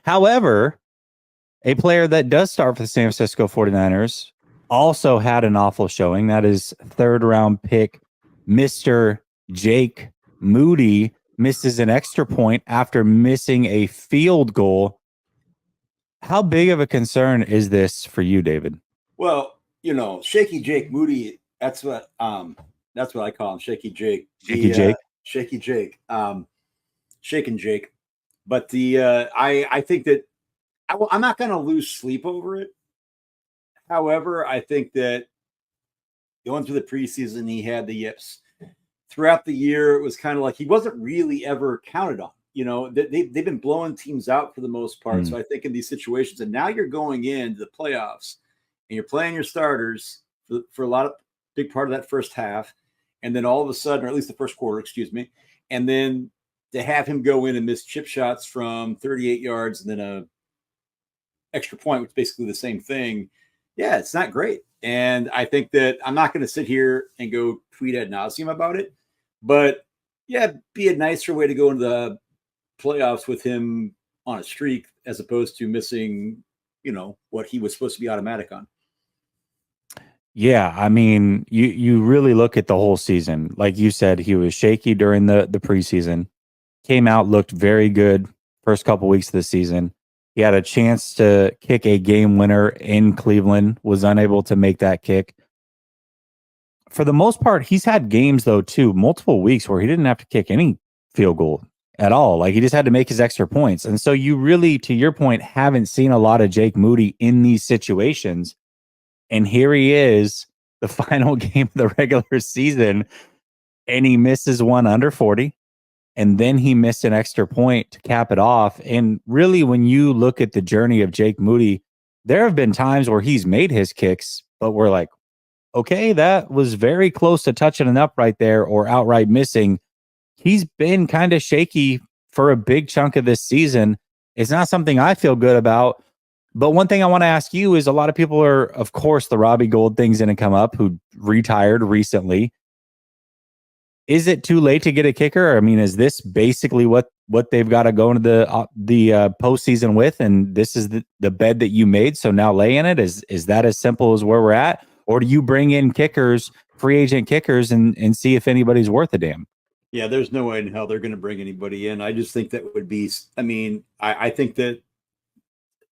However, a player that does start for the San Francisco 49ers also had an awful showing. That is third round pick, Mr. Jake Moody, misses an extra point after missing a field goal. How big of a concern is this for you, David? Well, Shaky Jake Moody, that's what I call him, Shaky Jake. Shaky Jake? Shaky Jake. Shaking Jake. But I think that I'm not going to lose sleep over it. However, I think that going through the preseason, he had the yips. Throughout the year, it was kind of like he wasn't really ever counted on. They've been blowing teams out for the most part. So I think in these situations, and now you're going into the playoffs and you're playing your starters for a lot of big part of that first half. And then all of a sudden, or at least the first quarter, excuse me. And then to have him go in and miss chip shots from 38 yards and then a extra point, which is basically the same thing. Yeah, it's not great. And I think that I'm not going to sit here and go tweet ad nauseum about it. But yeah, be a nicer way to go into the playoffs with him on a streak as opposed to missing, what he was supposed to be automatic on. Yeah, I mean, you really look at the whole season. Like you said, he was shaky during the preseason. Came out, looked very good first couple weeks of the season. He had a chance to kick a game winner in Cleveland, was unable to make that kick. For the most part, he's had games, though, too, multiple weeks where he didn't have to kick any field goal at all. Like, he just had to make his extra points. And so you really, to your point, haven't seen a lot of Jake Moody in these situations. And here he is, the final game of the regular season, and he misses one under 40. And then he missed an extra point to cap it off. And really, when you look at the journey of Jake Moody, there have been times where he's made his kicks, but we're like, okay, that was very close to touching an upright there or outright missing. He's been kind of shaky for a big chunk of this season. It's not something I feel good about. But one thing I want to ask you is a lot of people are, of course, the Robbie Gould thing's going to come up, who retired recently. Is it too late to get a kicker? I mean, is this basically what they've got to go into the postseason with, and this is the bed that you made, so now lay in it? Is that as simple as where we're at? Or do you bring in kickers, free agent kickers, and see if anybody's worth a damn? Yeah, there's no way in hell they're going to bring anybody in. I just think that would be, I think that,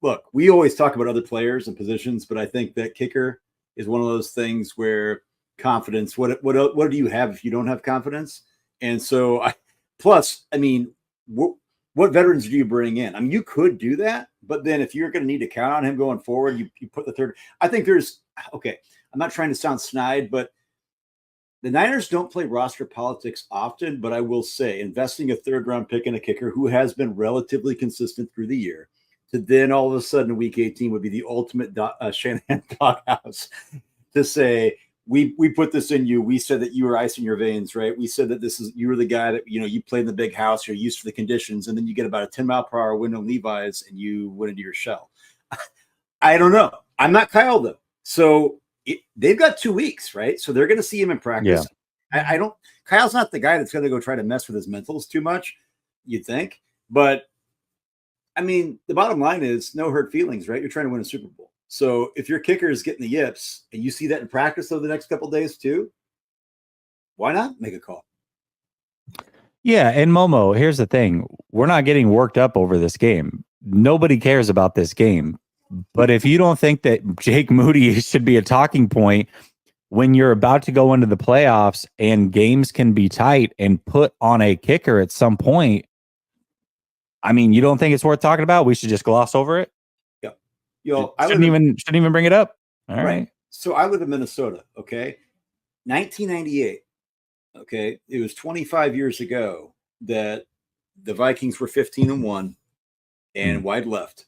look, we always talk about other players and positions, but I think that kicker is one of those things where confidence, what do you have if you don't have confidence? And so what veterans do you bring in? I mean, you could do that, but then if you're going to need to count on him going forward, you put the third. I think I'm not trying to sound snide, but the Niners don't play roster politics often, but I will say investing a third round pick in a kicker who has been relatively consistent through the year to then all of a sudden week 18 would be the ultimate Shanahan doghouse to say, we put this in you. We said that you were ice in your veins, right? We said that you were the guy that, you played in the big house, you're used to the conditions, and then you get about a 10-mile-per-hour wind on Levi's and you went into your shell. I don't know. I'm not Kyle, though. So they've got 2 weeks, right? So they're going to see him in practice. Yeah. Kyle's not the guy that's going to go try to mess with his mentals too much, you'd think. But, I mean, the bottom line is no hurt feelings, right? You're trying to win a Super Bowl. So if your kicker is getting the yips and you see that in practice over the next couple of days too, why not make a call? Yeah, and Momo, here's the thing. We're not getting worked up over this game. Nobody cares about this game. But if you don't think that Jake Moody should be a talking point when you're about to go into the playoffs and games can be tight and put on a kicker at some point, I mean, you don't think it's worth talking about? We should just gloss over it? Yeah. Shouldn't even bring it up. All right. So I live in Minnesota, okay? 1998, okay? It was 25 years ago that the Vikings were 15-1 and wide left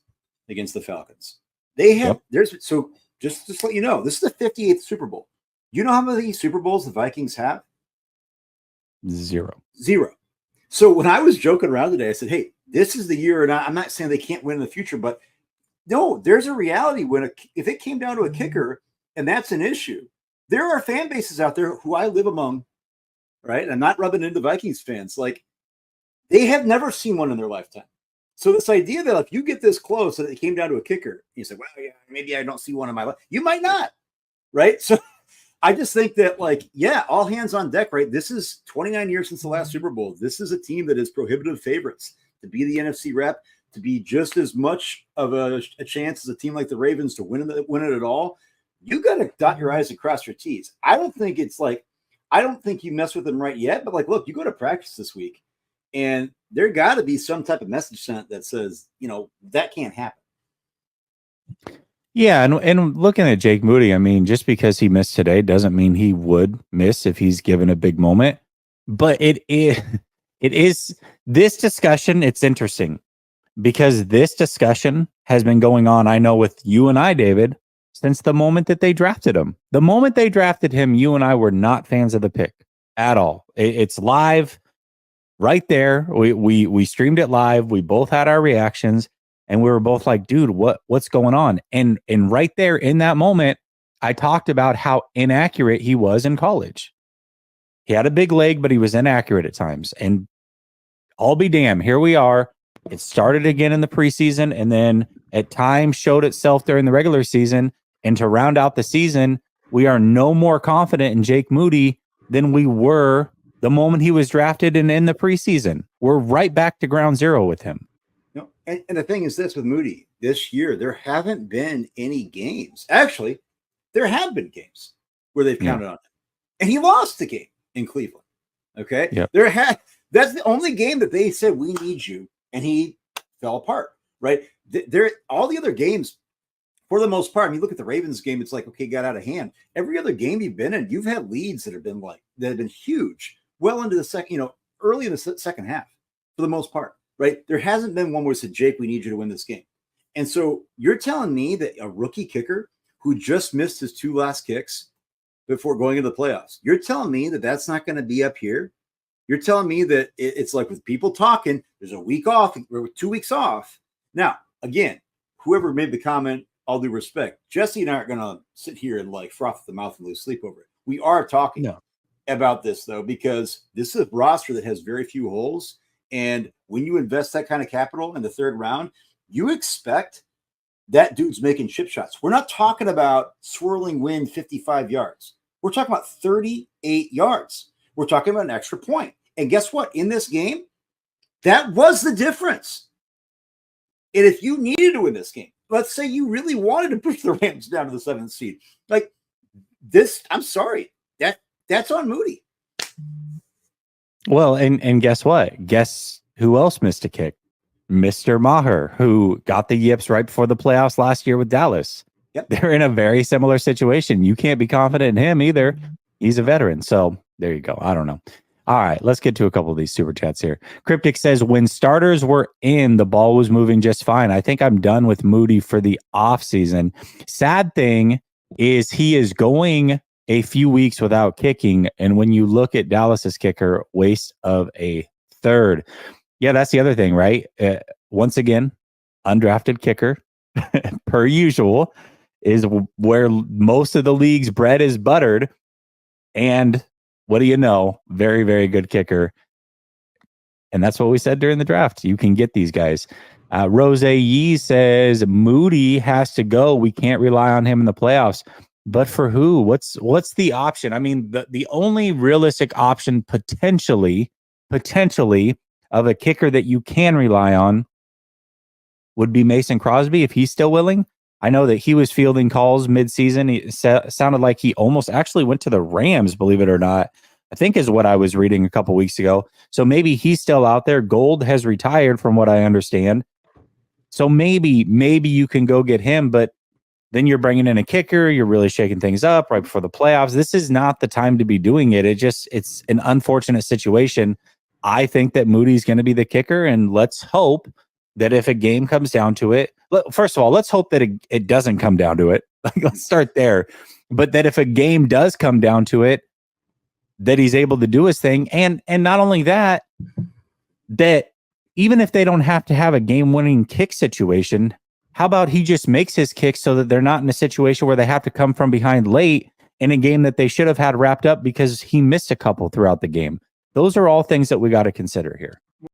against the Falcons. They have just to let you know, this is the 58th Super Bowl. You know how many Super Bowls the Vikings have? Zero. So when I was joking around today, I said, hey, this is the year, and I'm not saying they can't win in the future, but no, there's a reality when if it came down to a kicker and that's an issue, there are fan bases out there who I live among, right? I'm not rubbing into Vikings fans. Like, they have never seen one in their lifetime. So this idea that if you get this close and it came down to a kicker, you say, well, yeah, maybe I don't see one in my life. You might not, right? So I just think that, like, yeah, all hands on deck, right? This is 29 years since the last Super Bowl. This is a team that is prohibitive favorites to be the NFC rep, to be just as much of a chance as a team like the Ravens to win it at all. You got to dot your I's and cross your T's. I don't think you mess with them right yet, but like, look, you go to practice this week, and there got to be some type of message sent that says, that can't happen. Yeah, and looking at Jake Moody, I mean, just because he missed today doesn't mean he would miss if he's given a big moment. But it is this discussion. It's interesting because this discussion has been going on, I know, with you and I, David, since the moment that they drafted him. The moment they drafted him, you and I were not fans of the pick at all. It's live right there. We streamed it live. We both had our reactions. And we were both like, dude, what's going on? And right there in that moment, I talked about how inaccurate he was in college. He had a big leg, but he was inaccurate at times. And I'll be damned, here we are. It started again in the preseason, and then at times showed itself during the regular season. And to round out the season, we are no more confident in Jake Moody than we were the moment he was drafted and in the preseason. We're right back to ground zero with him. No, and the thing is this with Moody, this year, there haven't been any games. Actually, there have been games where they've counted on him. And he lost the game in Cleveland. Okay. Yep. That's the only game that they said, we need you. And he fell apart. Right. All the other games, for the most part, I mean, look at the Ravens game. It's like, okay, got out of hand. Every other game you've been in, you've had leads that have been huge, well into the second, early in the second half for the most part. Right. There hasn't been one where it said, Jake, we need you to win this game. And so you're telling me that a rookie kicker who just missed his 2 last kicks before going into the playoffs, you're telling me that that's not going to be up here? You're telling me that it's like with people talking, there's a week off, or 2 weeks off. Now, again, whoever made the comment, all due respect, Jesse and I aren't going to sit here and like froth at the mouth and lose sleep over it. We are talking about this, though, because this is a roster that has very few holes. And when you invest that kind of capital in the 3rd round, you expect that dude's making chip shots. We're not talking about swirling wind 55 yards. We're talking about 38 yards. We're talking about an extra point. And guess what? In this game, that was the difference. And if you needed to win this game, let's say you really wanted to push the Rams down to the 7th seed, like this, I'm sorry, that's on Moody. Well, and guess what? Guess who else missed a kick? Mr. Maher, who got the yips right before the playoffs last year with Dallas. Yep. They're in a very similar situation. You can't be confident in him either. He's a veteran. So there you go. I don't know. All right, let's get to a couple of these super chats here. Cryptic says, when starters were in, the ball was moving just fine. I think I'm done with Moody for the offseason. Sad thing is he is going a few weeks without kicking. And when you look at Dallas's kicker, waste of a third. Yeah, that's the other thing, right? Once again, undrafted kicker, per usual, is where most of the league's bread is buttered. And what do you know? Very, very good kicker. And that's what we said during the draft. You can get these guys. Rose Yee says, Moody has to go. We can't rely on him in the playoffs. But for who? What's the option? I mean, the only realistic option potentially of a kicker that you can rely on would be Mason Crosby if he's still willing. I know that he was fielding calls mid-season. He sounded like he almost actually went to the Rams, believe it or not, I think is what I was reading a couple weeks ago. So maybe he's still out there. Gold has retired from what I understand. So maybe you can go get him, but then you're bringing in a kicker. You're really shaking things up right before the playoffs. This is not the time to be doing it. It's an unfortunate situation. I think that Moody's going to be the kicker, and let's hope that if a game comes down to it, first of all, let's hope that it doesn't come down to it. Let's start there. But that if a game does come down to it, that he's able to do his thing. And not only that, that even if they don't have to have a game-winning kick situation, how about he just makes his kick so that they're not in a situation where they have to come from behind late in a game that they should have had wrapped up because he missed a couple throughout the game. Those are all things that we got to consider here.